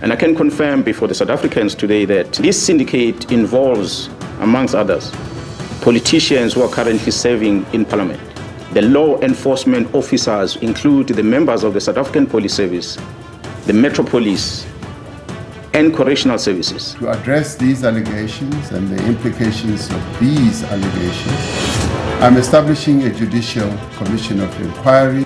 And I can confirm before the South Africans today that this syndicate involves, amongst others, politicians who are currently serving in Parliament. The law enforcement officers include the members of the South African Police Service, the Metro Police, and correctional services. To address these allegations and the implications of these allegations, I'm establishing a judicial commission of inquiry.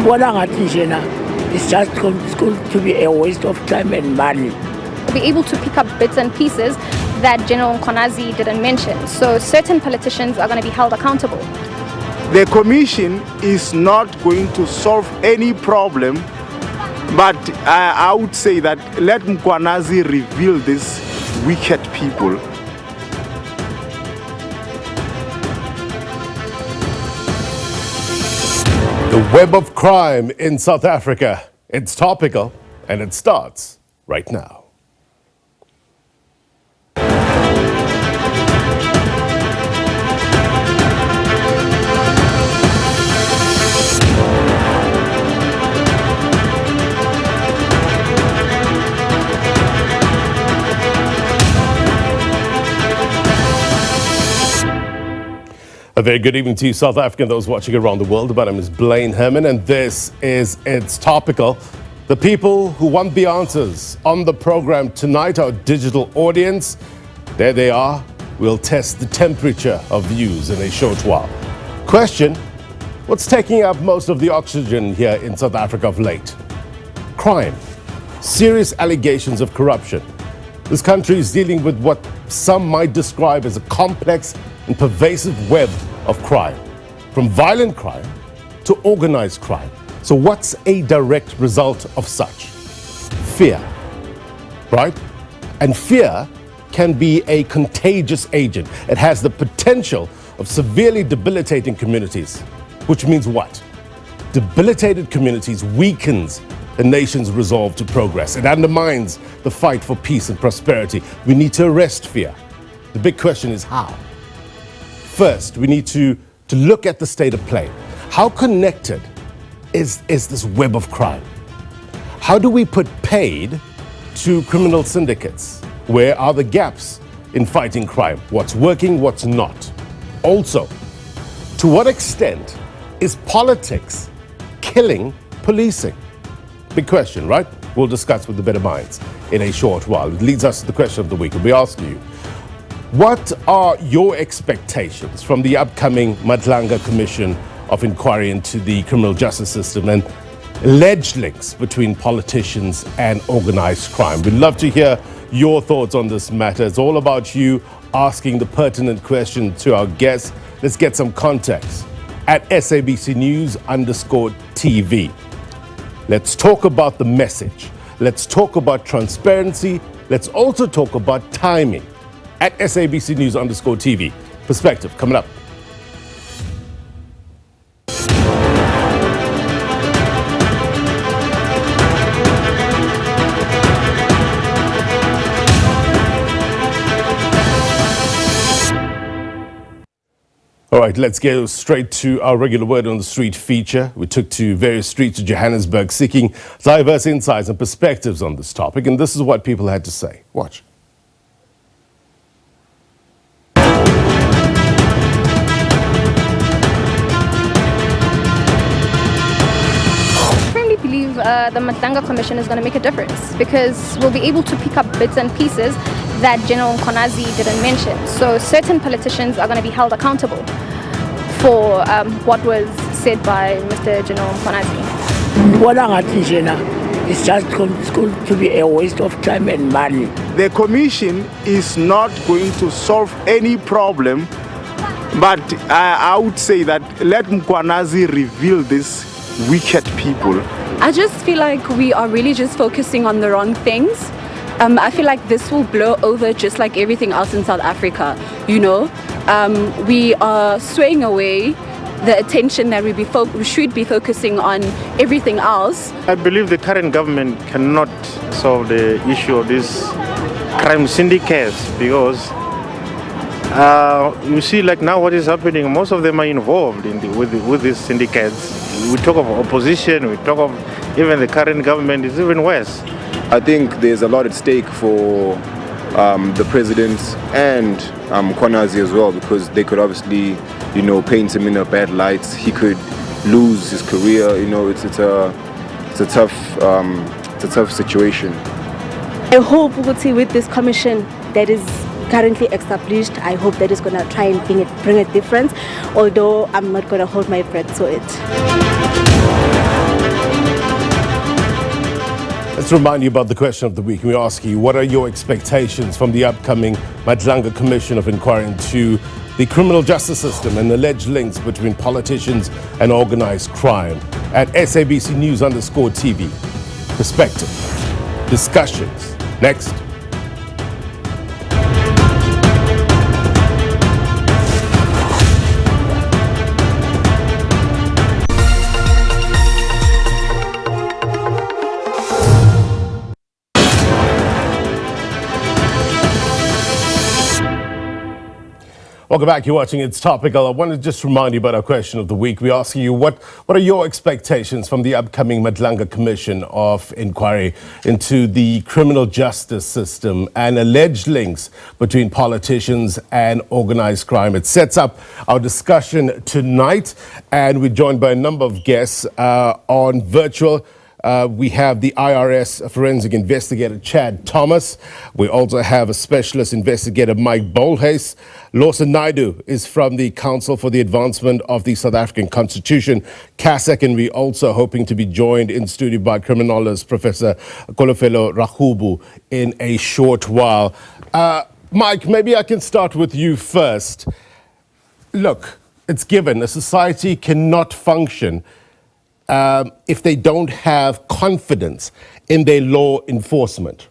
It's just going to be a waste of time and money. Be able to pick up bits and pieces that General Mkhwanazi didn't mention. So certain politicians are going to be held accountable. The commission is not going to solve any problem, but I would say that let Mkhwanazi reveal these wicked people. The web of crime in South Africa. It's topical, and it starts right now. A very good evening to you, South African, those watching around the world. My name is Blaine Herman, and this is It's Topical. The people who want the answers on the program tonight, our digital audience, there they are. We'll test the temperature of views in a short while. Question: what's taking up most of the oxygen here in South Africa of late? Crime, serious allegations of corruption. This country is dealing with what some might describe as a complex and pervasive web of crime, from violent crime to organized crime. So what's a direct result of such? Fear, right? And fear can be a contagious agent. It has the potential of severely debilitating communities, which means what? Debilitated communities weakens the nation's resolve to progress. It undermines the fight for peace and prosperity. We need to arrest fear. The big question is how? First, we need to look at the state of play. How connected is this web of crime? How do we put paid to criminal syndicates? Where are the gaps in fighting crime? What's working, what's not? Also, to what extent is politics killing policing? Big question, right? We'll discuss with the better minds in a short while. It leads us to the question of the week. And we ask you, what are your expectations from the upcoming Madlanga Commission of Inquiry into the criminal justice system and alleged links between politicians and organized crime? We'd love to hear your thoughts on this matter. It's all about you asking the pertinent question to our guests. Let's get some context. At SABC News_TV. Let's talk about the message. Let's talk about transparency. Let's also talk about timing. At SABC News_TV. Perspective coming up. All right, let's go straight to our regular Word on the Street feature. We took to various streets of Johannesburg seeking diverse insights and perspectives on this topic, and this is what people had to say. Watch. The Madlanga Commission is going to make a difference because we'll be able to pick up bits and pieces that General Mkhwanazi didn't mention. So certain politicians are going to be held accountable for what was said by Mr. General Mkhwanazi. It's just going to be a waste of time and money. The commission is not going to solve any problem, but I would say that let Mkhwanazi reveal these wicked people. I just feel like we are really just focusing on the wrong things. I feel like this will blow over just like everything else in South Africa, you know. We are swaying away the attention that we should be focusing on everything else. I believe the current government cannot solve the issue of these crime syndicates because You see, like now what is happening, most of them are involved with these syndicates. We talk of opposition, we talk of even the current government is even worse. I think there's a lot at stake for the president and Mkhwanazi as well, because they could obviously, paint him in a bad light. He could lose his career. It's a tough situation. I hope Uguti, with this commission that is currently established, I hope that is going to try and bring a difference, although I'm not going to hold my breath to it. Let's remind you about the question of the week. We ask you, what are your expectations from the upcoming Madlanga Commission of Inquiry into the criminal justice system and alleged links between politicians and organized crime? At SABC News_TV. Perspective. Discussions. Next. Welcome back. You're watching It's Topical. I want to just remind you about our question of the week. We're asking you, what are your expectations from the upcoming Madlanga Commission of Inquiry into the criminal justice system and alleged links between politicians and organized crime? It sets up our discussion tonight, and we're joined by a number of guests on virtual. We have the IRS Forensic Investigator Chad Thomas. We also have a Specialist Investigator Mike Bolhuis. Lawson Naidoo is from the Council for the Advancement of the South African Constitution, CASAC, and we're also hoping to be joined in studio by Criminologist Prof Kholofelo Rakubu in a short while. Mike, maybe I can start with you first. Look, it's given a society cannot function if they don't have confidence in their law enforcement.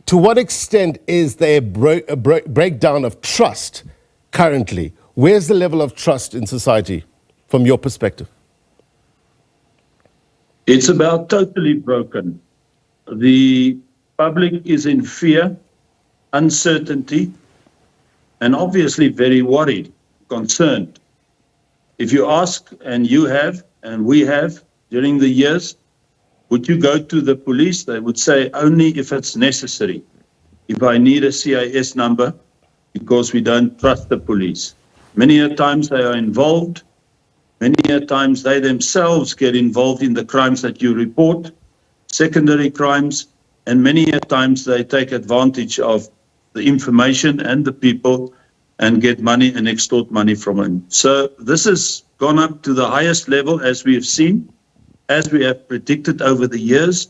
To what extent is there a breakdown of trust currently? Where's the level of trust in society from your perspective? It's about totally broken. The public is in fear, uncertainty, and obviously very worried, concerned. If you ask, and you have, and we have during the years, would you go to the police? They would say only if it's necessary. If I need a CIS number, because we don't trust the police. Many a times they are involved. Many a times they themselves get involved in the crimes that you report, secondary crimes, and many a times they take advantage of the information and the people and get money and extort money from them. So this has gone up to the highest level, as we have seen, as we have predicted over the years,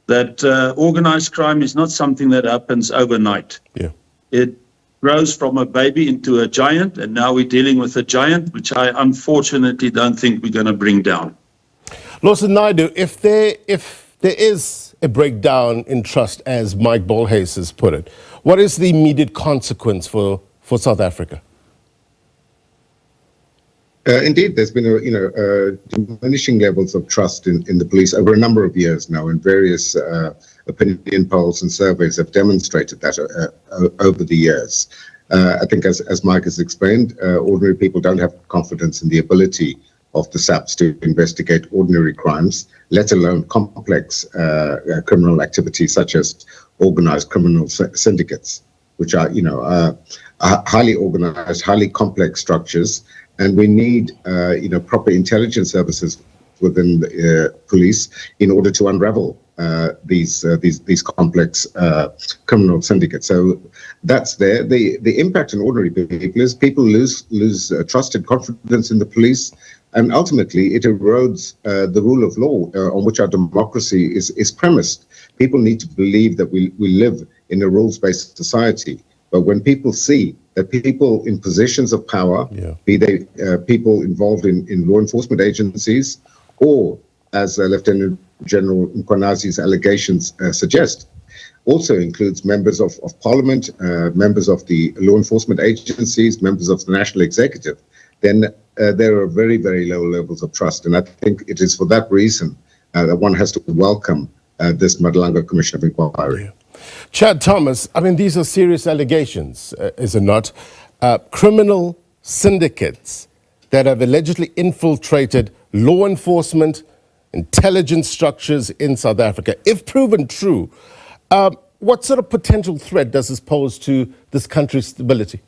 that organized crime is not something that happens overnight. Yeah. It grows from a baby into a giant, and now we're dealing with a giant, which I unfortunately don't think we're going to bring down. Lawson Naidoo, if there is a breakdown in trust, as Mike Bolhuis has put it, what is the immediate consequence for South Africa? Indeed, there's been diminishing levels of trust in the police over a number of years now, and various opinion polls and surveys have demonstrated that over the years. I think, as Mike has explained, ordinary people don't have confidence in the ability of the SAPs to investigate ordinary crimes, let alone complex criminal activities such as organized criminal syndicates, which are highly organized, highly complex structures. And we need, proper intelligence services within the police in order to unravel these complex criminal syndicates. So that's there. The impact on ordinary people is people lose trust and confidence in the police, and ultimately it erodes the rule of law on which our democracy is premised. People need to believe that we live in a rules-based society. But when people see that people in positions of power, be they people involved in law enforcement agencies, or as Lieutenant General Mkhwanazi's allegations suggest, also includes members of Parliament, members of the law enforcement agencies, members of the National Executive, then there are very, very low levels of trust. And I think it is for that reason that one has to welcome this Madlanga Commission of Inquiry. Yeah. Chad Thomas, I mean, these are serious allegations, is it not? Criminal syndicates that have allegedly infiltrated law enforcement, intelligence structures in South Africa. If proven true, what sort of potential threat does this pose to this country's stability?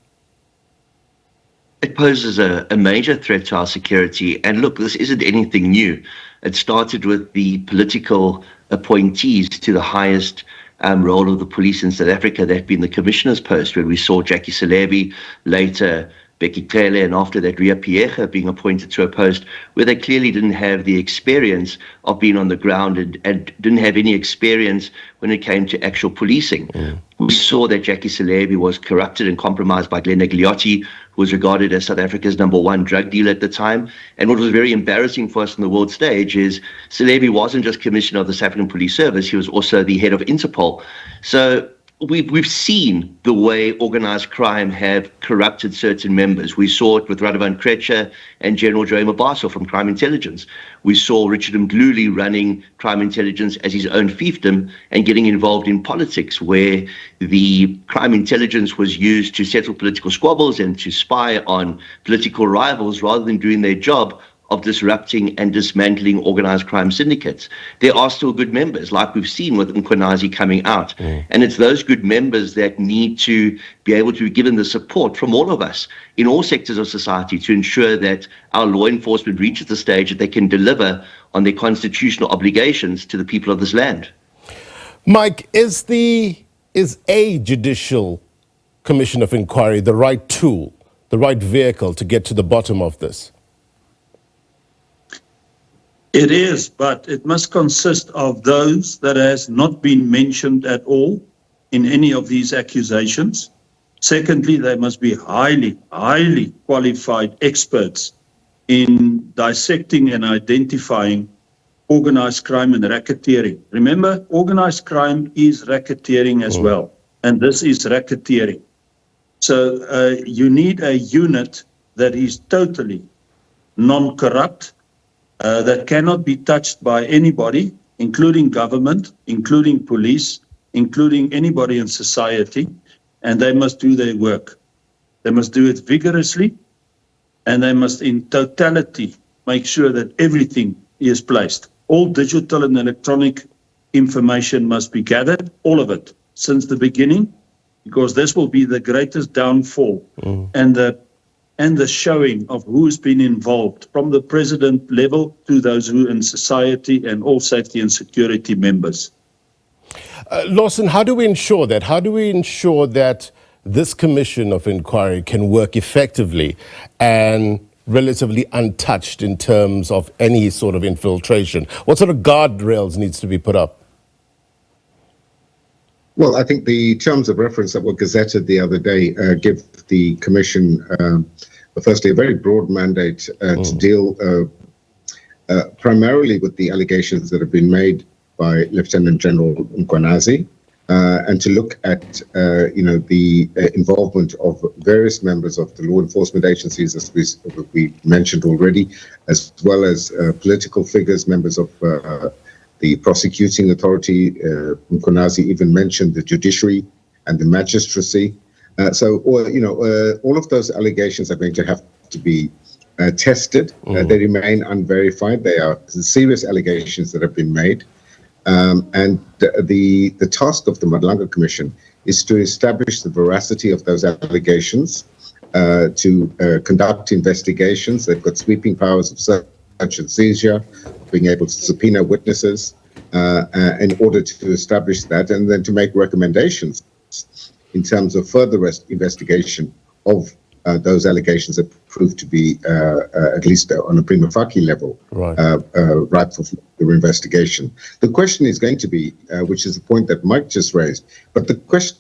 It poses a major threat to our security. And look, this isn't anything new. It started with the political appointees to the highest role of the police in South Africa, that being the commissioner's post, where we saw Jackie Selebi, later Becky Cele, and after that Ria Pierre being appointed to a post where they clearly didn't have the experience of being on the ground and didn't have any experience when it came to actual policing. We saw that Jackie Selebi was corrupted and compromised by Glenn Negliotti, who was regarded as South Africa's #1 drug dealer at the time. And what was very embarrassing for us on the world stage is Selebi wasn't just commissioner of the South African Police Service, he was also the head of Interpol. So we've seen the way organized crime have corrupted certain members. We saw it with Radovan Kretscher and General Joey Mabaso from Crime Intelligence. We saw Richard Mdluli running Crime Intelligence as his own fiefdom and getting involved in politics, where the Crime Intelligence was used to settle political squabbles and to spy on political rivals rather than doing their job of disrupting and dismantling organized crime syndicates. There are still good members, like we've seen with Mkhwanazi coming out. And it's those good members that need to be able to be given the support from all of us in all sectors of society to ensure that our law enforcement reaches the stage that they can deliver on their constitutional obligations to the people of this land. Mike, is a judicial commission of inquiry the right tool, the right vehicle to get to the bottom of this? It is, but it must consist of those that has not been mentioned at all in any of these accusations. Secondly, they must be highly qualified experts in dissecting and identifying organized crime and racketeering. Remember, organized crime is racketeering as well, and this is racketeering. So you need a unit that is totally non-corrupt, that cannot be touched by anybody, including government, including police, including anybody in society, and they must do their work. They must do it vigorously, and they must in totality make sure that everything is placed. All digital and electronic information must be gathered, all of it, since the beginning, because this will be the greatest downfall and the showing of who's been involved, from the president level to those who in society and all safety and security members. Lawson, how do we ensure that? How do we ensure that this commission of inquiry can work effectively and relatively untouched in terms of any sort of infiltration? What sort of guardrails needs to be put up? Well, I think the terms of reference that were gazetted the other day give the Commission, firstly, a very broad mandate to deal primarily with the allegations that have been made by Lieutenant General Mkhwanazi, and to look at, the involvement of various members of the law enforcement agencies, as we mentioned already, as well as political figures, members of the prosecuting authority. Mkhwanazi even mentioned the judiciary and the magistracy. So all of those allegations are going to have to be tested. They remain unverified. They are serious allegations that have been made. And the task of the Madlanga Commission is to establish the veracity of those allegations, to conduct investigations. They've got sweeping powers of search and seizure, being able to subpoena witnesses in order to establish that, and then to make recommendations in terms of further investigation of those allegations that prove to be, at least on a prima facie level, ripe for further investigation. The question is going to be, which is the point that Mike just raised, but the question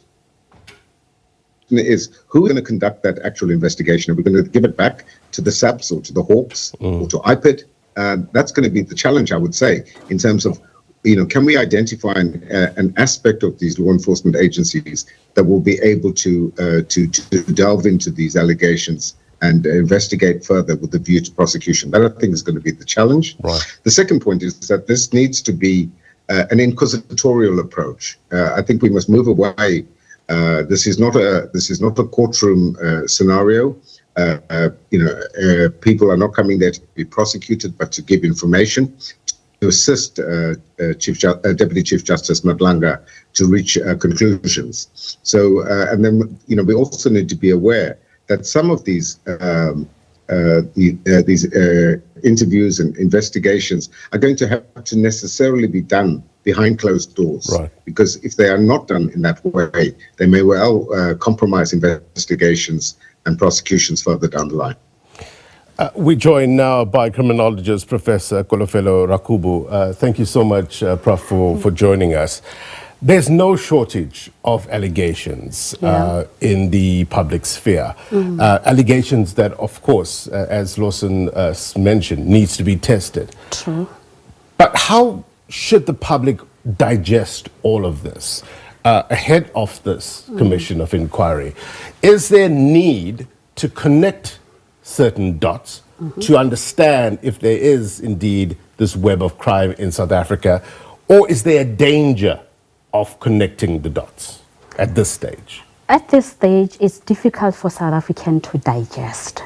is, who is going to conduct that actual investigation? Are we going to give it back to the SAPs or to the Hawks or to IPID? That's going to be the challenge, I would say, in terms of, can we identify an aspect of these law enforcement agencies that will be able to delve into these allegations and investigate further with the view to prosecution? That, I think, is going to be the challenge. The second point is that this needs to be an inquisitorial approach. I think we must move away. This is not a courtroom scenario. People are not coming there to be prosecuted, but to give information, to assist Deputy Chief Justice Madlanga to reach conclusions. So, and then we also need to be aware that some of these interviews and investigations are going to have to necessarily be done behind closed doors. Right. Because if they are not done in that way, they may well compromise investigations and prosecutions further down the line. We're joined now by Criminologist Professor Kholofelo Rakubu. Thank you so much, Prof, for joining us. There's no shortage of allegations in the public sphere. Allegations that, of course, as Lawson mentioned, needs to be tested. True. But how should the public digest all of this ahead of this commission of inquiry? Is there need to connect certain dots to understand if there is indeed this web of crime in South Africa, or is there a danger of connecting the dots at this stage? At this stage, it's difficult for South Africans to digest.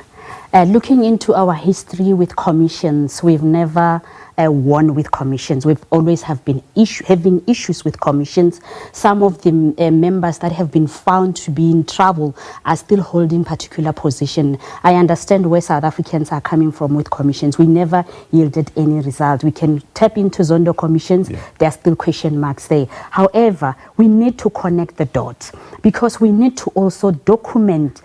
Looking into our history with commissions, we've never won with commissions. We've always having issues with commissions. Some of the members that have been found to be in trouble are still holding particular position. I understand where South Africans are coming from with commissions. We never yielded any result. We can tap into Zondo commissions. There are still question marks there. However, we need to connect the dots because we need to also document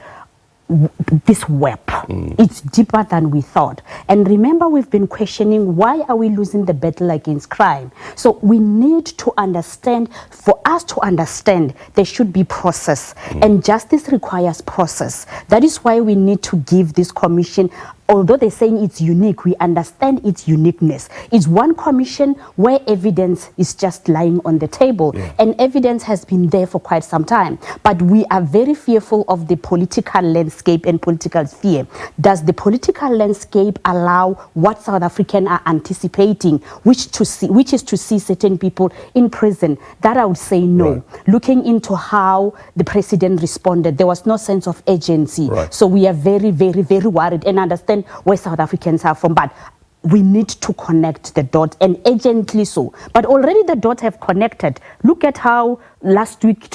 this web. It's deeper than we thought. And remember, we've been questioning, why are we losing the battle against crime? So we need to understand, for us to understand, there should be process. And justice requires process. That is why we need to give this commission, although they're saying it's unique, we understand its uniqueness. It's one commission where evidence is just lying on the table. And evidence has been there for quite some time. But we are very fearful of the political landscape and political sphere. Does the political landscape allow what South Africans are anticipating, which is to see certain people in prison? That I would say no. Looking into how the president responded, there was no sense of urgency. So we are very, very, very worried and understand where South Africans are from, but we need to connect the dots, and urgently so. But already the dots have connected. Look at how last week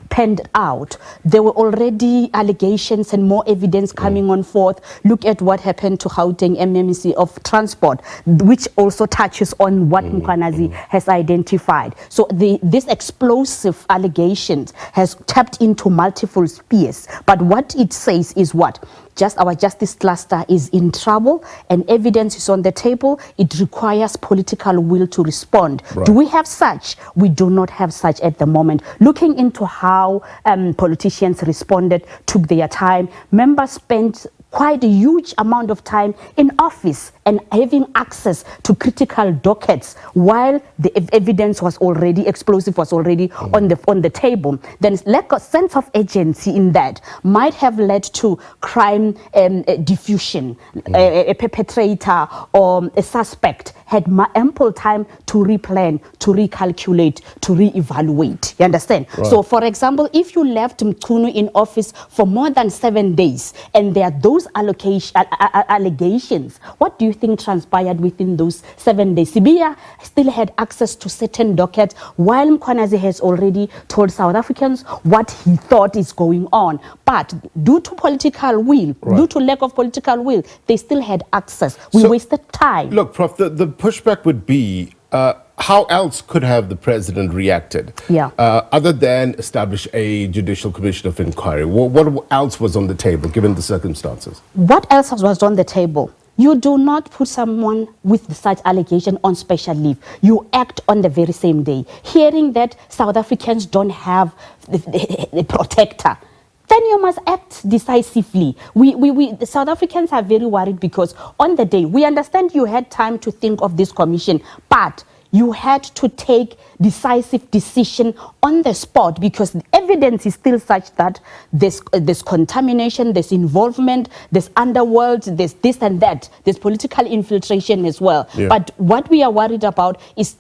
panned out. There were already allegations and more evidence coming on forth. Look at what happened to Gauteng MMC of Transport, which also touches on what Mkhwanazi has identified. So this explosive allegations has tapped into multiple spheres. But what it says is what? Just our justice cluster is in trouble and evidence is on the table. It requires political will to respond. Do we have such? We do not have such at the moment. Looking into how politicians responded, took their time. Members spent quite a huge amount of time in office and having access to critical dockets while the evidence was already explosive, was already on the table. Then lack of sense of urgency in that might have led to crime diffusion. A perpetrator or a suspect had ample time to replan, to recalculate, to reevaluate. You understand? So, for example, if you left Mchunu in office for more than 7 days and there are those allegations, what do you think transpired within those 7 days? Sibia still had access to certain dockets while Mkhwanazi has already told South Africans what he thought is going on. But due to political will, due to lack of political will, they still had access. We wasted time. Look, Prof, the pushback would be, how else could have the president reacted? Other than establish a judicial commission of inquiry? What else was on the table, given the circumstances? What else was on the table? You do not put someone with such allegation on special leave. You act on the very same day. Hearing that South Africans don't have the protector, then you must act decisively. The South Africans are very worried because on the day, we understand you had time to think of this commission, but you had to take decisive decision on the spot because the evidence is still such that there's contamination, there's involvement, there's underworld, there's this and that, there's political infiltration as well. But what we are worried about is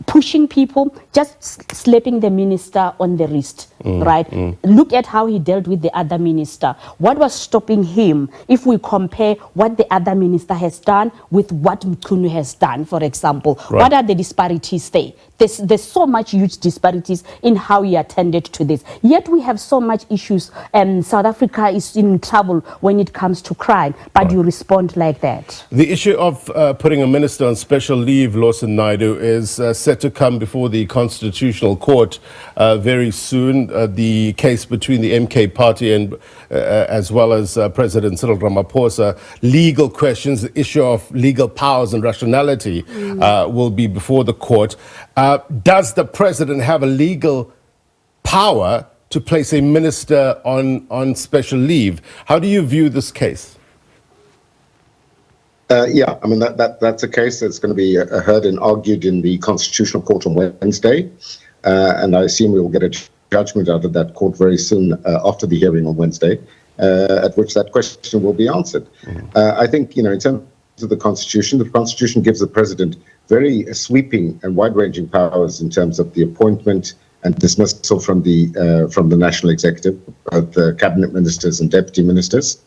pushing people, just slapping the minister on the wrist, right? Look at how he dealt with the other minister. What was stopping him if we compare what the other minister has done with what Mkhunu has done, for example? Right. What are the disparities there? There's so much huge disparities in how he attended to this. Yet we have so much issues, and South Africa is in trouble when it comes to crime, but you respond like that. The issue of putting a minister on special leave, Lawson Naidoo, is set to come before the Constitutional Court very soon. The case between the MK party and as well as President Cyril Ramaphosa, legal questions, the issue of legal powers and rationality will be before the court. Does the president have a legal power to place a minister on special leave? How do you view this case? Yeah, I mean, that's a case that's going to be heard and argued in the Constitutional Court on Wednesday. And I assume we will get a judgment out of that court very soon after the hearing on Wednesday, at which that question will be answered. I think, in terms of the Constitution gives the president very sweeping and wide-ranging powers in terms of the appointment and dismissal from the national executive, both the cabinet ministers and deputy ministers.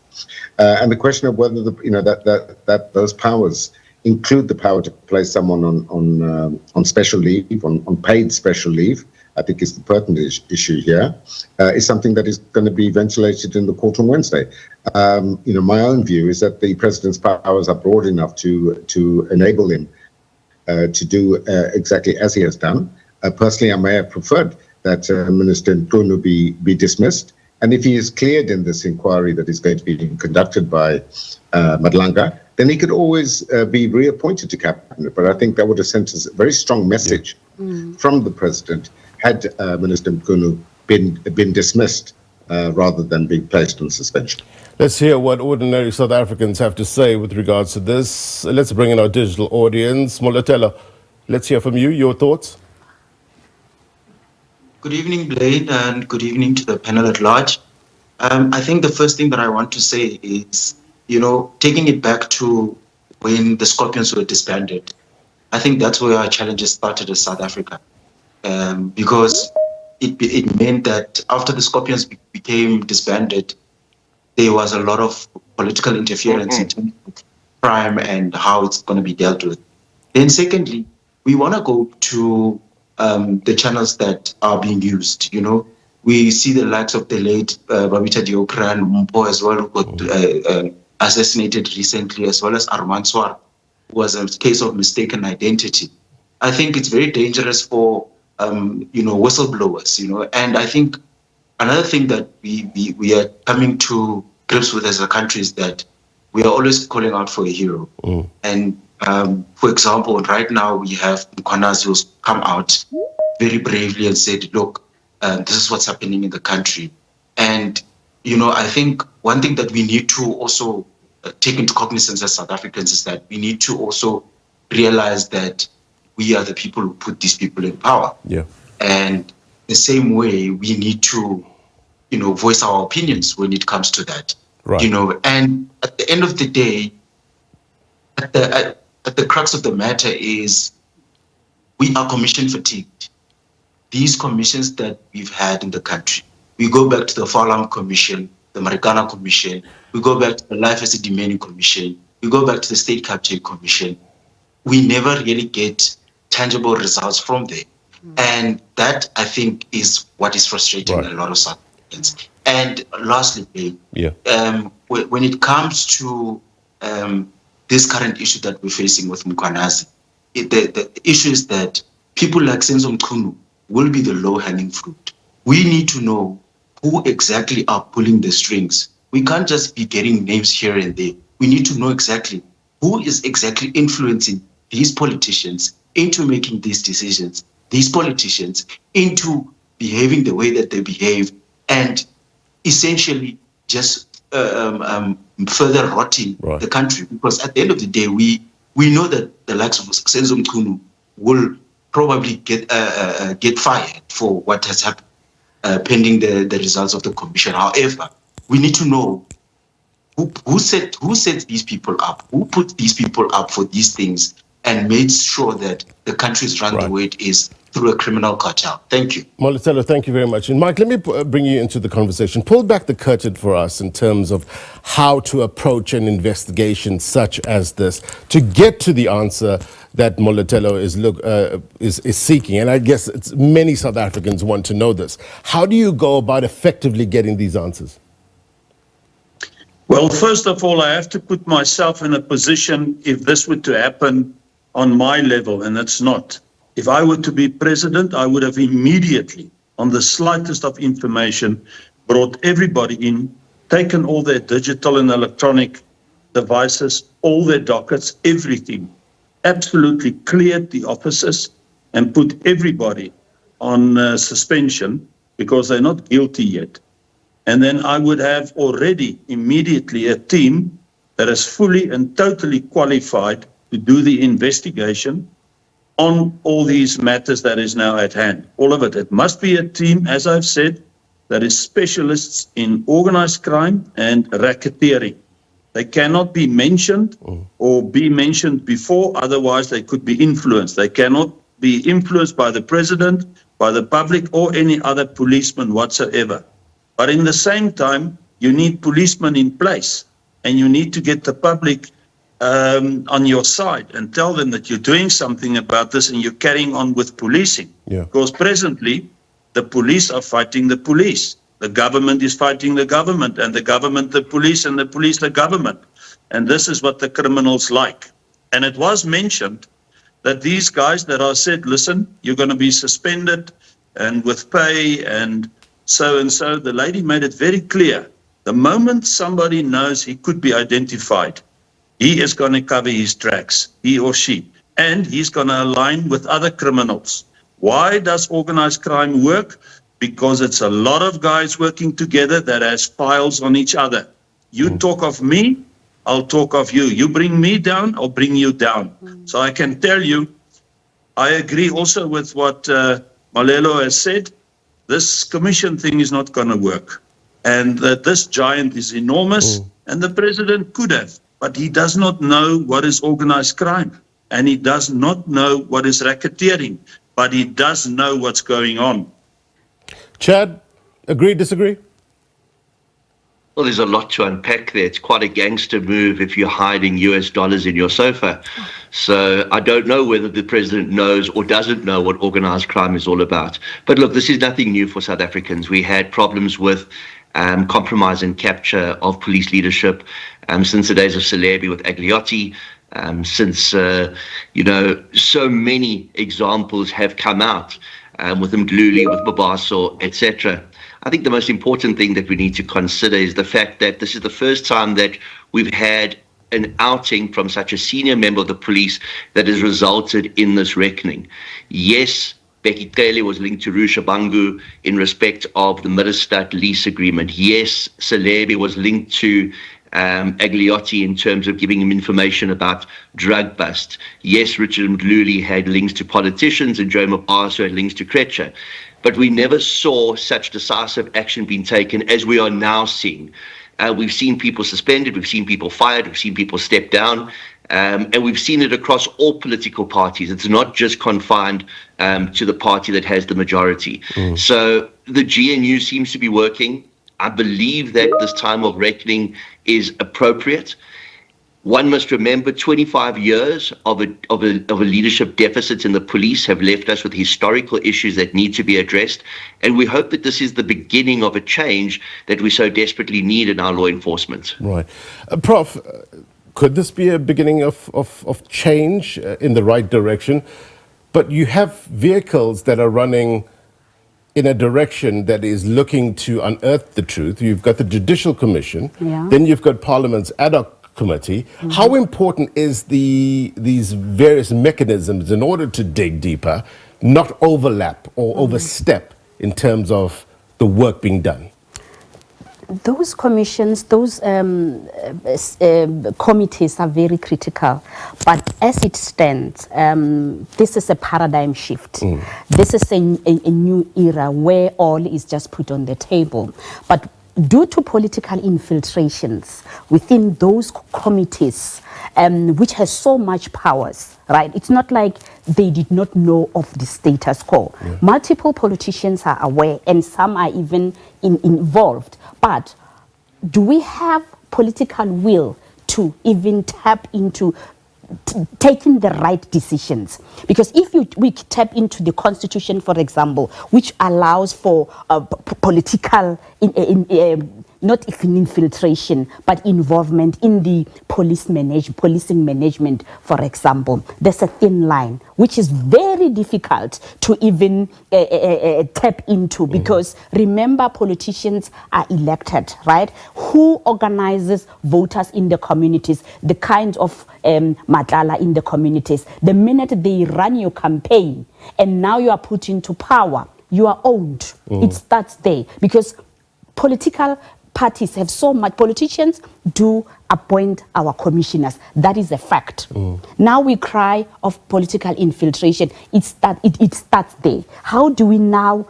And the question of whether that those powers include the power to place someone on special leave, on paid special leave, I think is the pertinent issue here, is something that is going to be ventilated in the court on Wednesday. My own view is that the president's powers are broad enough to enable him to do exactly as he has done. Personally, I may have preferred that Minister Mkhunu be dismissed. And if he is cleared in this inquiry that is going to be conducted by Madlanga, then he could always be reappointed to cabinet. But I think that would have sent us a very strong message from the president had Minister Mkhunu been dismissed rather than being placed on suspension. Let's hear what ordinary South Africans have to say with regards to this. Let's bring in our digital audience. Moletela, let's hear from you, your thoughts. Good evening, Blaine, and good evening to the panel at large. I think the first thing that I want to say is, taking it back to when the Scorpions were disbanded, I think that's where our challenges started as South Africa, because it meant that after the Scorpions became disbanded, there was a lot of political interference in terms of crime and how it's going to be dealt with. Then secondly, we want to go to the channels that are being used. We see the likes of the late Babita Diopra and Mpo as well, who got assassinated recently, as well as Armand Swar, who was a case of mistaken identity. I think it's very dangerous for whistleblowers. And I think another thing that we are coming to grips with as a country is that we are always calling out for a hero. And for example, right now we have Mkhwanazi who's come out very bravely and said, look, this is what's happening in the country. And, I think one thing that we need to also take into cognizance as South Africans is that we need to also realize that we are the people who put these people in power. Yeah. And the same way we need to, voice our opinions when it comes to that. Right. And at the end of the day, at the crux of the matter is we are commission fatigued. These commissions that we've had in the country, we go back to the Farlam Commission, the Marikana Commission, we go back to the Life as a Demanding Commission, we go back to the State Capture Commission. We never really get tangible results from there. And that, I think, is what is frustrating a lot of South Africans. And lastly, when it comes to this current issue that we're facing with Mkhwanazi, the issue is that people like Senzo Mkhunu will be the low-hanging fruit. We need to know who exactly are pulling the strings. We can't just be getting names here and there. We need to know exactly who is exactly influencing these politicians into making these decisions, these politicians into behaving the way that they behave, and essentially just further rotting the country. Because at the end of the day, we know that the likes of Senzo Mkhunu will probably get fired for what has happened, pending the results of the commission. However, we need to know who set these people up, who put these people up for these things, and made sure that the country is run the way it is through a criminal cartel. Thank you. Molitelo, thank you very much. And Mike, let me bring you into the conversation. Pull back the curtain for us in terms of how to approach an investigation such as this to get to the answer that Molitelo is seeking. And I guess many South Africans want to know this. How do you go about effectively getting these answers? Well, first of all, I have to put myself in a position if this were to happen on my level, and it's not. If I were to be president, I would have immediately, on the slightest of information, brought everybody in, taken all their digital and electronic devices, all their dockets, everything, absolutely cleared the offices and put everybody on suspension because they're not guilty yet. And then I would have already immediately a team that is fully and totally qualified to do the investigation on all these matters that is now at hand. All of it. It must be a team, as I've said, that is specialists in organized crime and racketeering. They cannot be mentioned or be mentioned before, otherwise they could be influenced. They cannot be influenced by the president, by the public, or any other policeman whatsoever. But in the same time, you need policemen in place, and you need to get the public on your side and tell them that you're doing something about this and you're carrying on with policing. Because presently, the police are fighting the police. The government is fighting the government, and the government the police, and the police the government. And this is what the criminals like. And it was mentioned that these guys that are said, listen, you're going to be suspended and with pay and so, the lady made it very clear. The moment somebody knows he could be identified, he is going to cover his tracks, he or she, and he's going to align with other criminals. Why does organized crime work? Because it's a lot of guys working together that has files on each other. You talk of me, I'll talk of you. You bring me down, I'll bring you down. So I can tell you, I agree also with what Malelo has said. This commission thing is not going to work. And that this giant is enormous, and the president could have. But he does not know what is organized crime, and he does not know what is racketeering, but he does know what's going on. Chad, agree, disagree? Well, there's a lot to unpack there. It's quite a gangster move if you're hiding US dollars in your sofa. So I don't know whether the president knows or doesn't know what organized crime is all about. But look, this is nothing new for South Africans. We had problems with compromise and capture of police leadership since the days of Celebi with Agliotti, since, so many examples have come out with Mdluli, with Babaso, etc. I think the most important thing that we need to consider is the fact that this is the first time that we've had an outing from such a senior member of the police that has resulted in this reckoning. Yes, Becky Cele was linked to Rusha Bangu in respect of the Middlestad lease agreement. Yes, Celebi was linked to Agliotti in terms of giving him information about drug bust. Yes, Richard Mdluli had links to politicians, and Joe Mabaso had links to Kretcher. But we never saw such decisive action being taken as we are now seeing. We've seen people suspended, we've seen people fired, we've seen people step down, and we've seen it across all political parties. It's not just confined to the party that has the majority. So the GNU seems to be working. I believe that this time of reckoning is appropriate. One must remember 25 years of a leadership deficit in the police have left us with historical issues that need to be addressed. And we hope that this is the beginning of a change that we so desperately need in our law enforcement. Right. Prof, could this be a beginning of change in the right direction? But you have vehicles that are running in a direction that is looking to unearth the truth. You've got the Judicial Commission, then you've got Parliament's ad hoc committee. How important is these various mechanisms in order to dig deeper, not overlap or overstep in terms of the work being done? Those commissions, those committees are very critical. But as it stands, this is a paradigm shift. This is a new era where all is just put on the table. But due to political infiltrations within those committees, which has so much powers, right? It's not like they did not know of the status quo. Yeah. Multiple politicians are aware, and some are even involved. But do we have political will to even tap into taking the right decisions? Because if we tap into the Constitution, for example, which allows for political not even infiltration, but involvement in the policing management, for example, there's a thin line which is very difficult to even tap into, because remember, politicians are elected, right? Who organizes voters in the communities, the kinds of matala in the communities? The minute they run your campaign and now you are put into power, you are owned. It starts there, because political parties have so much. Politicians do appoint our commissioners. That is a fact. Now we cry of political infiltration. It starts there. How do we now,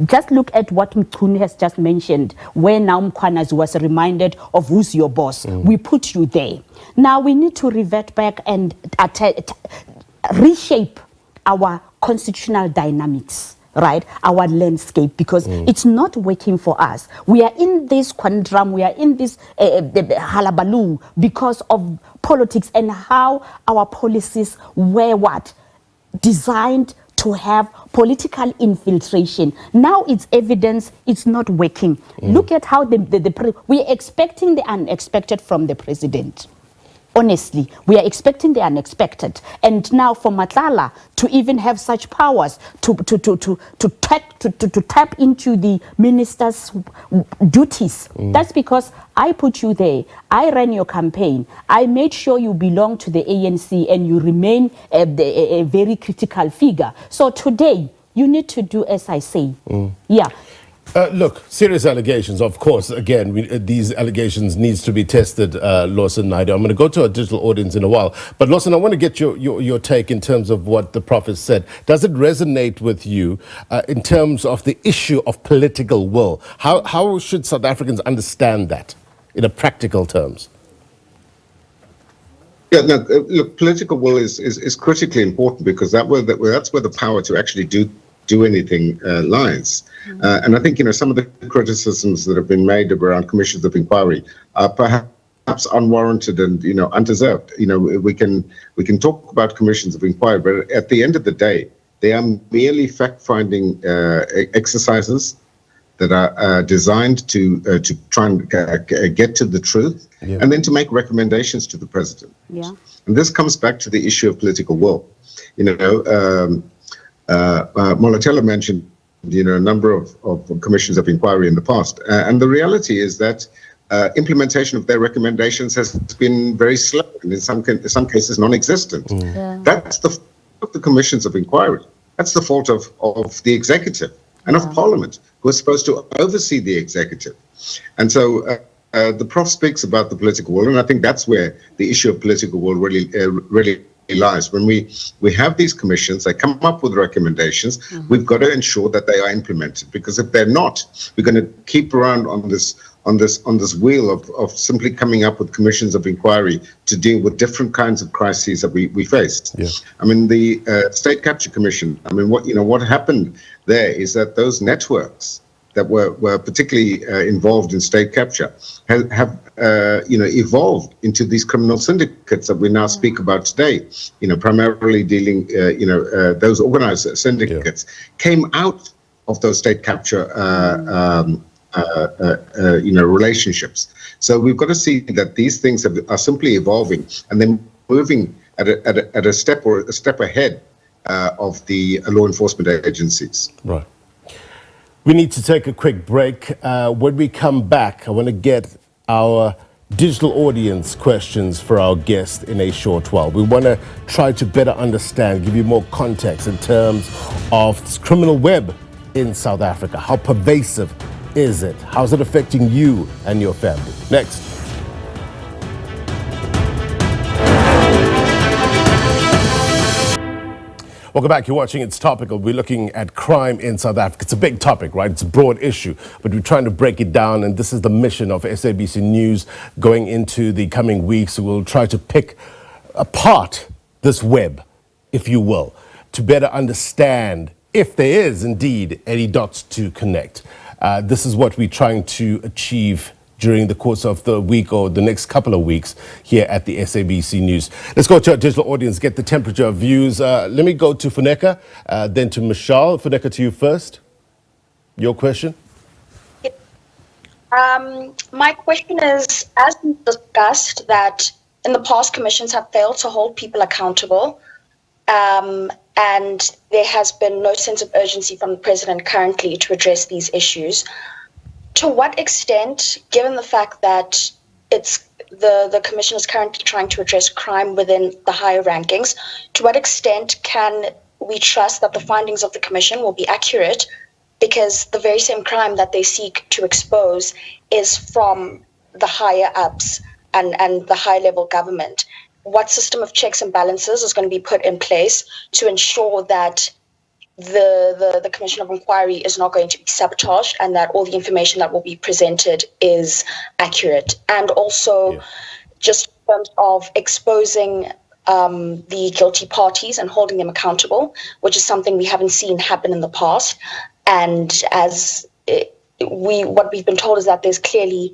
just look at what Mkhune has just mentioned, where now Mkhwanazi was reminded of who's your boss. We put you there. Now we need to revert back and reshape our constitutional dynamics, right? Our landscape, because it's not working for us. We are in this conundrum, we are in this halabaloo because of politics and how our policies were designed to have political infiltration. Now it's evidence it's not working. Look at how we're expecting the unexpected from the president. Honestly, we are expecting the unexpected, and now for Matlala to even have such powers to tap into the minister's duties. That's because I put you there. I ran your campaign. I made sure you belong to the ANC and you remain a very critical figure. So today you need to do as I say. Yeah. Look, serious allegations, of course. Again, these allegations needs to be tested, Lawson Naidoo. I'm going to go to our digital audience in a while. But Lawson, I want to get your take in terms of what the Prof has said. Does it resonate with you in terms of the issue of political will? How should South Africans understand that in a practical terms? Yeah, no, look, political will is critically important, because that's where the power to actually do anything lies. And I think, some of the criticisms that have been made around commissions of inquiry are perhaps unwarranted and, undeserved. We can talk about commissions of inquiry, but at the end of the day, they are merely fact-finding exercises that are designed to try and get to the truth, and then to make recommendations to the president. Yeah. And this comes back to the issue of political will. Molatella mentioned, a number of commissions of inquiry in the past, and the reality is that implementation of their recommendations has been very slow, and in some cases non-existent. That's the fault of the commissions of inquiry. That's the fault of the executive and of Parliament, who are supposed to oversee the executive. And so the Prof speaks about the political will, and I think that's where the issue of political will really lies. When we have these commissions, they come up with recommendations. We've got to ensure that they are implemented, because if they're not, we're going to keep around on this wheel of simply coming up with commissions of inquiry to deal with different kinds of crises that we faced. I mean, the State Capture Commission, what happened there is that those networks that were particularly involved in state capture have evolved into these criminal syndicates that we now speak about today. Primarily dealing, those organized syndicates came out of those state capture, relationships. So we've got to see that these things are simply evolving and then moving at a step ahead of the law enforcement agencies. Right. We need to take a quick break. When we come back, I want to get our digital audience questions for our guest in a short while. We want to try to better understand, give you more context in terms of this criminal web in South Africa. How pervasive is it? How's it affecting you and your family? Next. Welcome back. You're watching It's Topical. We're looking at crime in South Africa. It's a big topic, right? It's a broad issue, but we're trying to break it down, and this is the mission of SABC News going into the coming weeks. We'll try to pick apart this web, if you will, to better understand if there is indeed any dots to connect. This is what we're trying to achieve during the course of the week or the next couple of weeks here at the SABC News. Let's go to our digital audience, get the temperature of views. Let me go to Funeka, then to Michelle. Funeka, to you first. Your question? My question is, as we discussed, that in the past commissions have failed to hold people accountable, and there has been no sense of urgency from the president currently to address these issues. To what extent, given the fact that it's the commission is currently trying to address crime within the higher rankings, to what extent can we trust that the findings of the commission will be accurate, because the very same crime that they seek to expose is from the higher ups and the high level government? What system of checks and balances is going to be put in place to ensure that the Commission of Inquiry is not going to be sabotaged and that all the information that will be presented is accurate? And also, just in terms of exposing the guilty parties and holding them accountable, which is something we haven't seen happen in the past. And as what we've been told is that there's clearly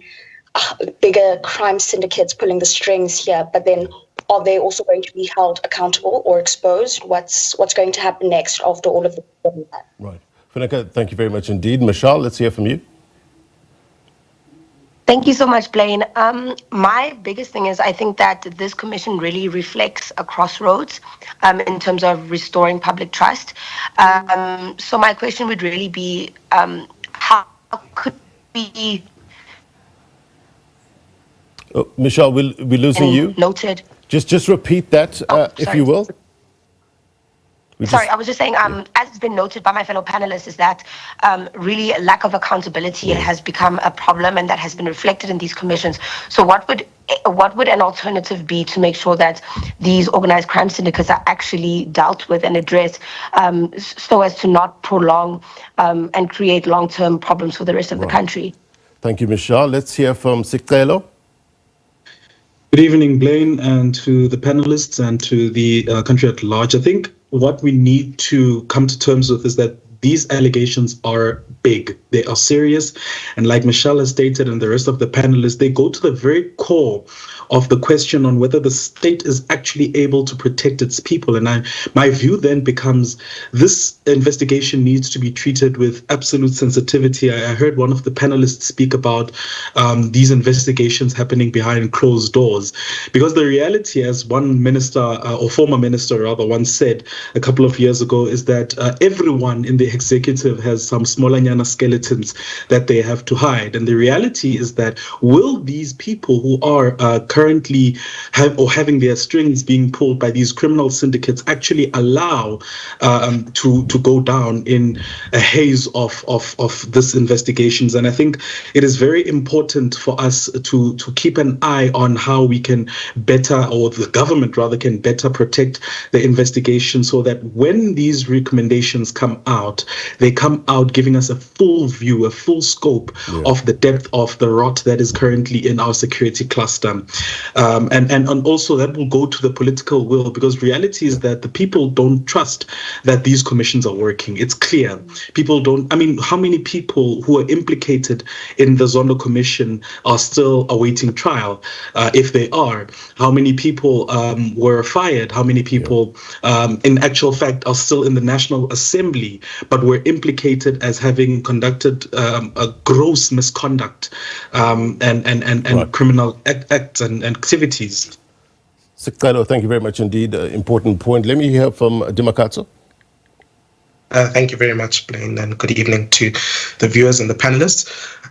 bigger crime syndicates pulling the strings here, but then are they also going to be held accountable or exposed? What's going to happen next after all of the... Right. Funeka, thank you very much indeed. Michelle, let's hear from you. Thank you so much, Blaine. My biggest thing is I think that this commission really reflects a crossroads in terms of restoring public trust. So my question would really be, how could we... Michelle, we're losing you. Noted. Just repeat that, if you will. I was just saying, as it's been noted by my fellow panelists, is that really a lack of accountability has become a problem, and that has been reflected in these commissions. So what would an alternative be to make sure that these organized crime syndicates are actually dealt with and addressed, so as to not prolong and create long-term problems for the rest of the country? Thank you, Michelle. Let's hear from Sicelo. Good evening, Blaine, and to the panelists and to the country at large. I think what we need to come to terms with is that these allegations are big, they are serious, and like Michelle has stated and the rest of the panelists, they go to the very core of the question on whether the state is actually able to protect its people. And my view then becomes this investigation needs to be treated with absolute sensitivity. I heard one of the panelists speak about these investigations happening behind closed doors, because the reality, as one minister or former minister rather once said a couple of years ago, is that everyone in the executive has some smolanyana skeletons that they have to hide. And the reality is that will these people who are currently having their strings being pulled by these criminal syndicates actually allow to go down in a haze of this investigations? And I think it is very important for us to keep an eye on how we can better, or the government rather can better protect the investigation, so that when these recommendations come out, they come out giving us a full view, a full scope of the depth of the rot that is currently in our security cluster. And also that will go to the political will, because reality is that the people don't trust that these commissions are working. It's clear. People don't, how many people who are implicated in the Zondo Commission are still awaiting trial? If they are, how many people were fired? How many people in actual fact are still in the National Assembly but were implicated as having conducted a gross misconduct and criminal acts and activities? Sicelo, thank you very much indeed. Important point. Let me hear from Dimakatso. Thank you very much, Blaine, and good evening to the viewers and the panelists.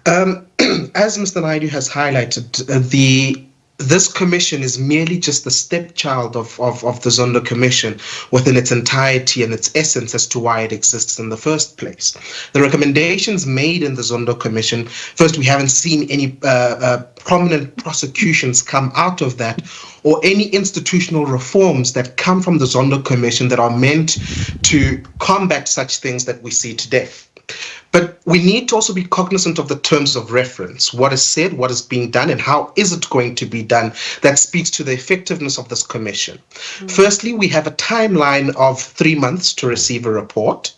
As Mr. Naidoo has highlighted, the this commission is merely just the stepchild of the Zondo Commission within its entirety and its essence as to why it exists in the first place. The recommendations made in the Zondo Commission, first, we haven't seen any prominent prosecutions come out of that, or any institutional reforms that come from the Zondo Commission that are meant to combat such things that we see today. But we need to also be cognizant of the terms of reference, what is said, what is being done, and how is it going to be done that speaks to the effectiveness of this commission. Firstly, we have a timeline of 3 months to receive a report,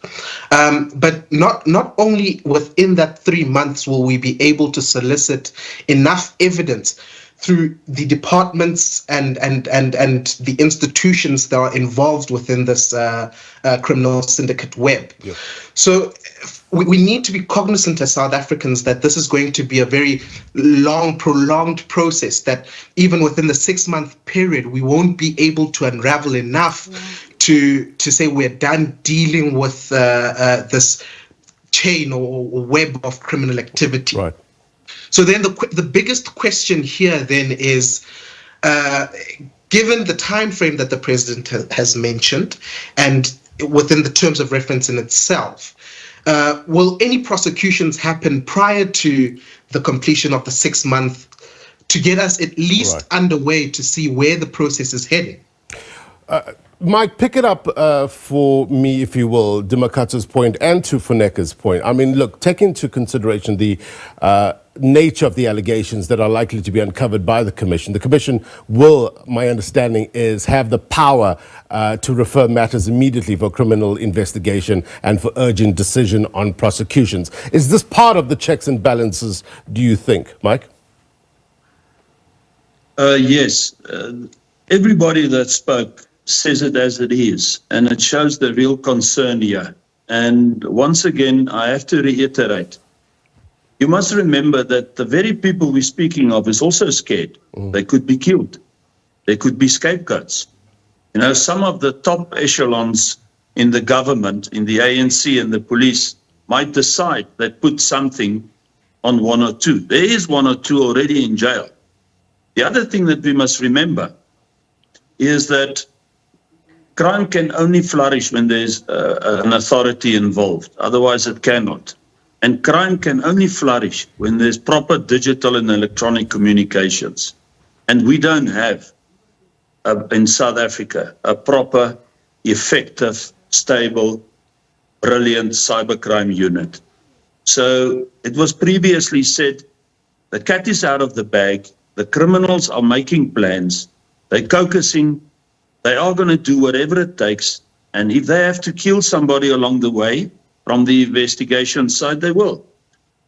but not only within that 3 months will we be able to solicit enough evidence through the departments and the institutions that are involved within this criminal syndicate web. Yep. So we need to be cognizant as South Africans that this is going to be a very long, prolonged process, that even within the 6-month period, we won't be able to unravel enough to say we're done dealing with this chain or web of criminal activity. Right. So then the biggest question here then is, given the time frame that the president has mentioned and within the terms of reference in itself, will any prosecutions happen prior to the completion of the 6 month to get us at least underway to see where the process is heading? Mike, pick it up for me, if you will, Dimakatsu's point and to Funeka's point. I mean, look, take into consideration the nature of the allegations that are likely to be uncovered by the Commission. The Commission will, my understanding is, have the power to refer matters immediately for criminal investigation and for urgent decision on prosecutions. Is this part of the checks and balances, do you think, Mike? Yes. Everybody that spoke says it as it is, and it shows the real concern here. And once again, I have to reiterate, you must remember that the very people we're speaking of is also scared. They could be killed. They could be scapegoats. You know, some of the top echelons in the government, in the ANC and the police, might decide they put something on 1 or 2. There is 1 or 2 already in jail. The other thing that we must remember is that crime can only flourish when there's an authority involved. Otherwise, it cannot. And crime can only flourish when there's proper digital and electronic communications. And we don't have, in South Africa, a proper, effective, stable, brilliant cybercrime unit. So it was previously said, the cat is out of the bag, the criminals are making plans, they're caucusing, they are going to do whatever it takes, and if they have to kill somebody along the way, from the investigation side, they will.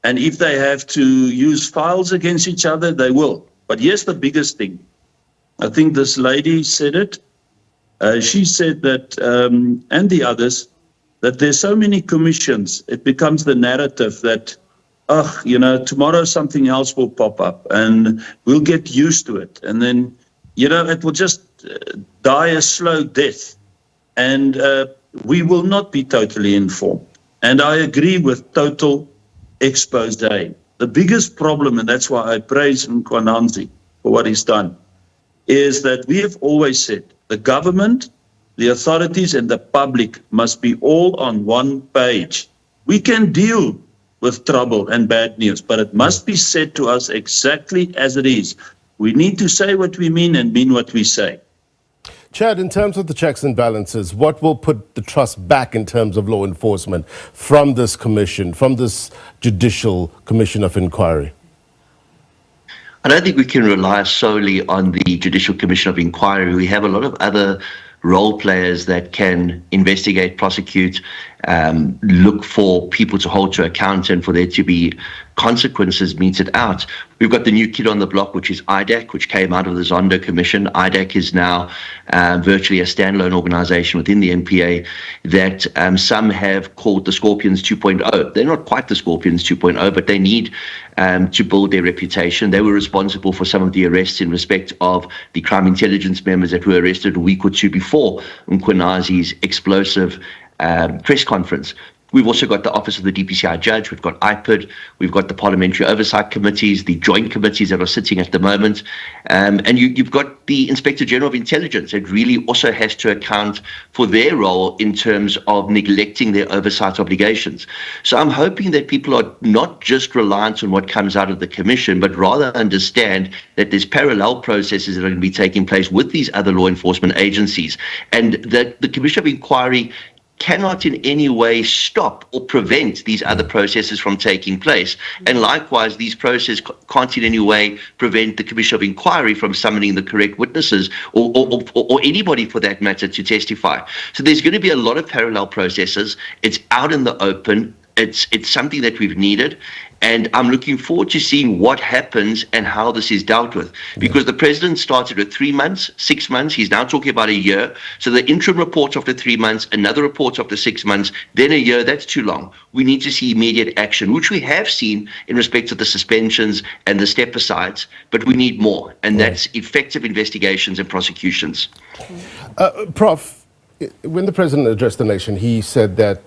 And if they have to use files against each other, they will. But here's the biggest thing. I think this lady said it. She said that, and the others, that there's so many commissions, it becomes the narrative that, you know, tomorrow something else will pop up and we'll get used to it. And then, you know, it will just die a slow death. And we will not be totally informed. And I agree with total expose. The biggest problem, and that's why I praise Nkwananzi for what he's done, is that we have always said the government, the authorities, and the public must be all on one page. We can deal with trouble and bad news, but it must be said to us exactly as it is. We need to say what we mean and mean what we say. Chad, in terms of the checks and balances, what will put the trust back in terms of law enforcement from this commission, from this Judicial Commission of Inquiry? I don't think we can rely solely on the Judicial Commission of Inquiry. We have a lot of other role players that can investigate, prosecute, look for people to hold to account and for there to be consequences meted out. We've got the new kid on the block, which is IDAC, which came out of the Zondo Commission. IDAC is now virtually a standalone organization within the NPA that some have called the Scorpions 2.0. They're not quite the Scorpions 2.0, but they need to build their reputation. They were responsible for some of the arrests in respect of the crime intelligence members that were arrested a week or two before Nkwananzi's explosive press conference. We've also got the Office of the DPCI Judge, we've got IPID, we've got the Parliamentary Oversight Committees, the joint committees that are sitting at the moment, and you've got the Inspector General of Intelligence that really also has to account for their role in terms of neglecting their oversight obligations. So I'm hoping that people are not just reliant on what comes out of the Commission, but rather understand that there's parallel processes that are going to be taking place with these other law enforcement agencies, and that the Commission of Inquiry cannot in any way stop or prevent these other processes from taking place. And likewise, these processes can't in any way prevent the Commission of Inquiry from summoning the correct witnesses or anybody for that matter to testify. So there's going to be a lot of parallel processes. It's out in the open. It's something that we've needed. And I'm looking forward to seeing what happens and how this is dealt with. Because the president started with 3 months, 6 months. He's now talking about a year. So the interim report after 3 months, another report after 6 months, then a year, that's too long. We need to see immediate action, which we have seen in respect to the suspensions and the step-asides, but we need more. And that's effective investigations and prosecutions. Prof, when the president addressed the nation, he said that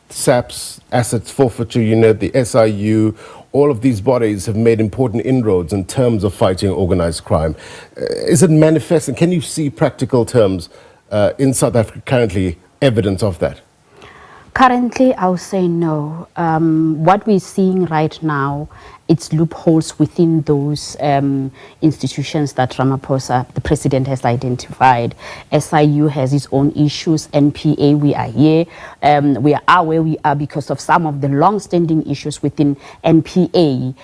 SAPS, Assets Forfeiture Unit, the SIU, all of these bodies have made important inroads in terms of fighting organized crime. Is it manifest, and can you see practical terms in South Africa currently evidence of that? Currently, I would say no. What we're seeing right now, it's loopholes within those institutions that Ramaphosa, the president, has identified. SIU has its own issues. NPA, we are here. We are where we are because of some of the long-standing issues within NPA.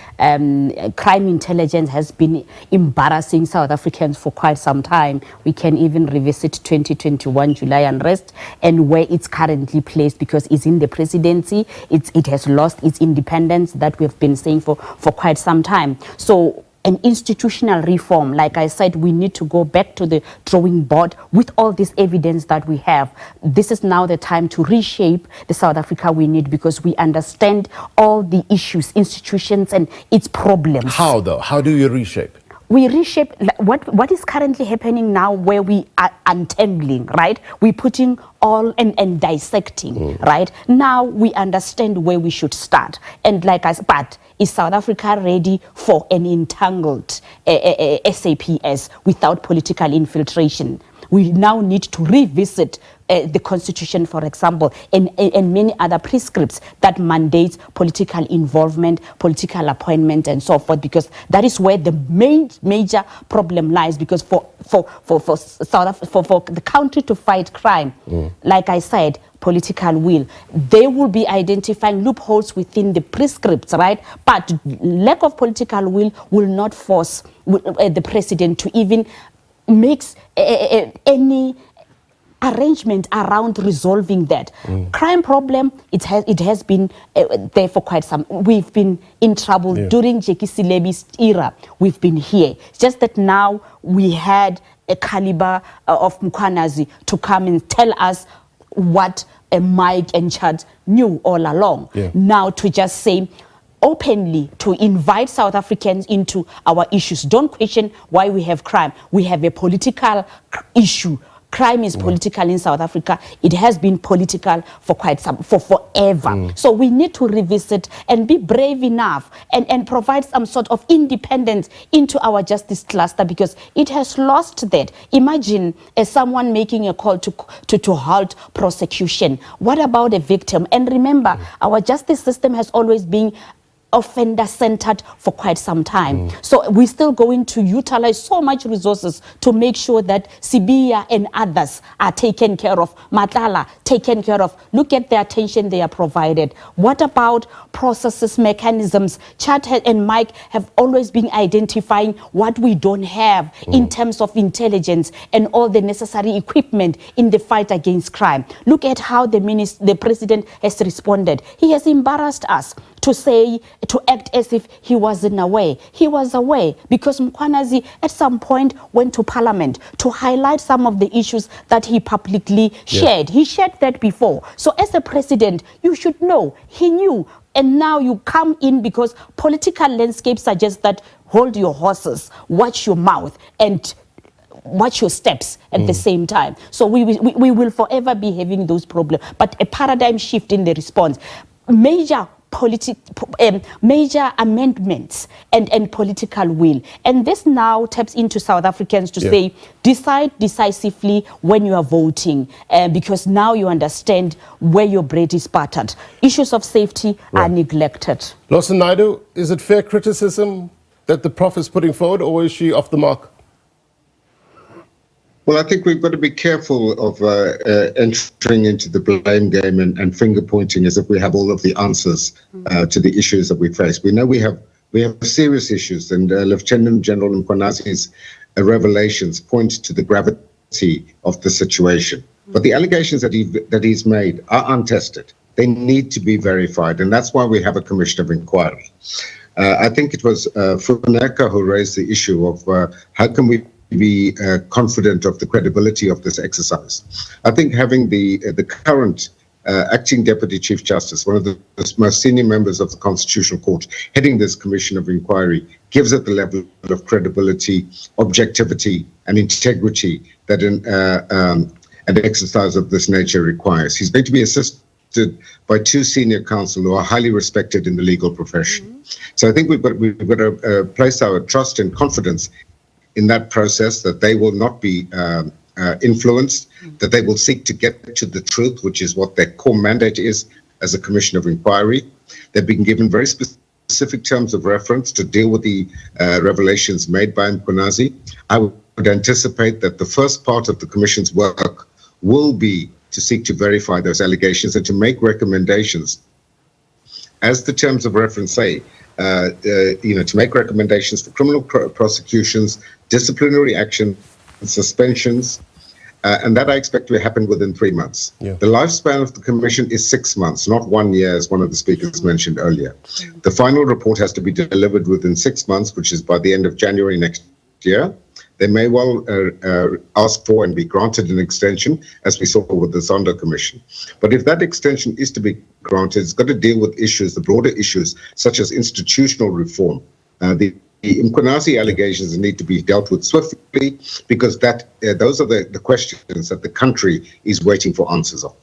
Crime intelligence has been embarrassing South Africans for quite some time. We can even revisit 2021 July unrest and where it's currently placed because it's in the presidency. It has lost its independence that we've been saying for quite some time. So an institutional reform, like I said, we need to go back to the drawing board with all this evidence that we have. This is now the time to reshape the South Africa we need because we understand all the issues, institutions and its problems. How though? How do you reshape? We reshape what is currently happening now where we are untangling, right? We're putting all and dissecting, right? Now we understand where we should start. And like I said, but is South Africa ready for an entangled SAPS without political infiltration? We now need to revisit the Constitution, for example, and many other prescripts that mandates political involvement, political appointment, and so forth, because that is where the major problem lies. Because for the country to fight crime, like I said, political will, they will be identifying loopholes within the prescripts, right? But lack of political will not force the president to even make any arrangement around resolving that crime problem. It has been there for quite some. We've been in trouble during Jackie Silebi's era. We've been here. It's just that now we had a caliber of Mkhwanazi to come and tell us what Mike and Chad knew all along. Now to just say openly, to invite South Africans into our issues. Don't question why we have crime. We have a political issue. Crime is political in South Africa. It has been political for forever. So we need to revisit and be brave enough and provide some sort of independence into our justice cluster because it has lost that. Imagine someone making a call to halt prosecution. What about a victim? And remember, our justice system has always been offender-centered for quite some time. So we're still going to utilize so much resources to make sure that Sibia and others are taken care of, Matala taken care of. Look at the attention they are provided. What about processes, mechanisms? Chad and Mike have always been identifying what we don't have in terms of intelligence and all the necessary equipment in the fight against crime. Look at how the president has responded. He has embarrassed us to act as if he wasn't aware. He was aware because Mkhwanazi at some point went to parliament to highlight some of the issues that he publicly shared. He shared that before. So as a president, you should know, he knew. And now you come in because political landscape suggests that hold your horses, watch your mouth, and watch your steps at the same time. So we will forever be having those problems. But a paradigm shift in the response, major amendments and political will. And this now taps into South Africans to say, decide decisively when you are voting, because now you understand where your bread is buttered. Issues of safety are neglected. Lawson Naidoo, is it fair criticism that the Prof is putting forward, or is she off the mark? Well, I think we've got to be careful of entering into the blame game and finger pointing as if we have all of the answers to the issues that we face. We know we have serious issues, and Lieutenant General Mkhwanazi's revelations point to the gravity of the situation. But the allegations that he's made are untested. They need to be verified, and that's why we have a commission of inquiry. I think it was Funeka who raised the issue of how can we be confident of the credibility of this exercise. I think having the current acting Deputy Chief Justice, one of the most senior members of the Constitutional Court, heading this Commission of Inquiry gives it the level of credibility, objectivity, and integrity that an exercise of this nature requires. He's going to be assisted by two senior counsel who are highly respected in the legal profession. So I think we've got to place our trust and confidence in that process, that they will not be influenced, that they will seek to get to the truth, which is what their core mandate is as a commission of inquiry. They've been given very specific terms of reference to deal with the revelations made by Mkhwanazi. I would anticipate that the first part of the commission's work will be to seek to verify those allegations and to make recommendations, as the terms of reference say, to make recommendations for criminal prosecutions, disciplinary action, suspensions, and that I expect to happen within 3 months. The lifespan of the commission is 6 months, not 1 year, as one of the speakers mentioned earlier. The final report has to be delivered within 6 months, which is by the end of January next year. They may well ask for and be granted an extension, as we saw with the Zondo Commission. But if that extension is to be granted, it's got to deal with issues, the broader issues, such as institutional reform. The Mkhwanazi allegations need to be dealt with swiftly, because those are the questions that the country is waiting for answers on.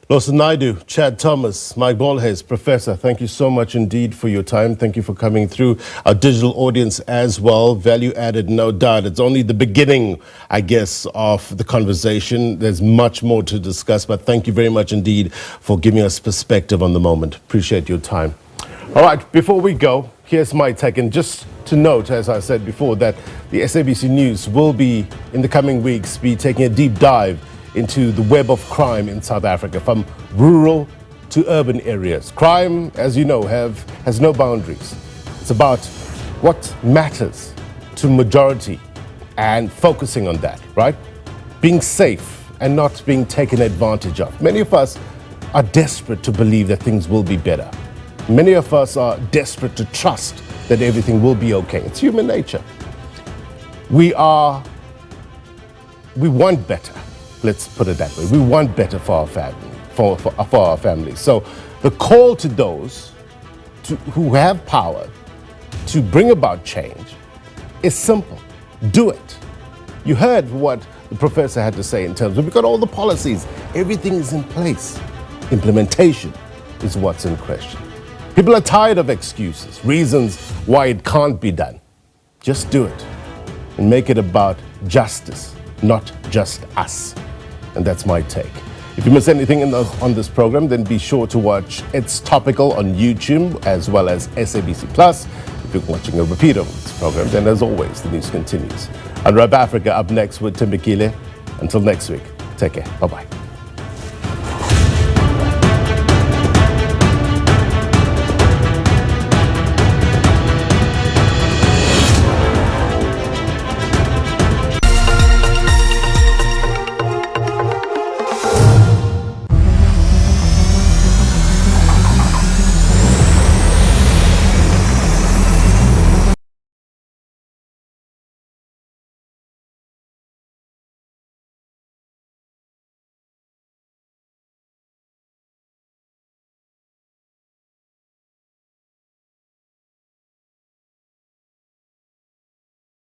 Lawson Naidoo, Chad Thomas, Mike Bolhuis, Professor, thank you so much indeed for your time. Thank you for coming through our digital audience as well. Value added, no doubt. It's only the beginning, I guess, of the conversation. There's much more to discuss, but thank you very much indeed for giving us perspective on the moment. Appreciate your time. All right, before we go, here's my take. And just to note, as I said before, that the SABC News will be, in the coming weeks, be taking a deep dive into the web of crime in South Africa, from rural to urban areas. Crime, as you know, has no boundaries. It's about what matters to majority and focusing on that, right? Being safe and not being taken advantage of. Many of us are desperate to believe that things will be better. Many of us are desperate to trust that everything will be okay. It's human nature. We want better. Let's put it that way. We want better for our family, for our families. So the call to those who have power to bring about change is simple. Do it. You heard what the professor had to say in terms of, we've got all the policies, everything is in place. Implementation is what's in question. People are tired of excuses, reasons why it can't be done. Just do it and make it about justice, not just us. And that's my take. If you miss anything on this program, then be sure to watch It's Topical on YouTube, as well as SABC Plus. If you're watching a repeat of this program, then as always, the news continues. Unwrap Africa up next with Timbekile. Until next week, take care. Bye-bye.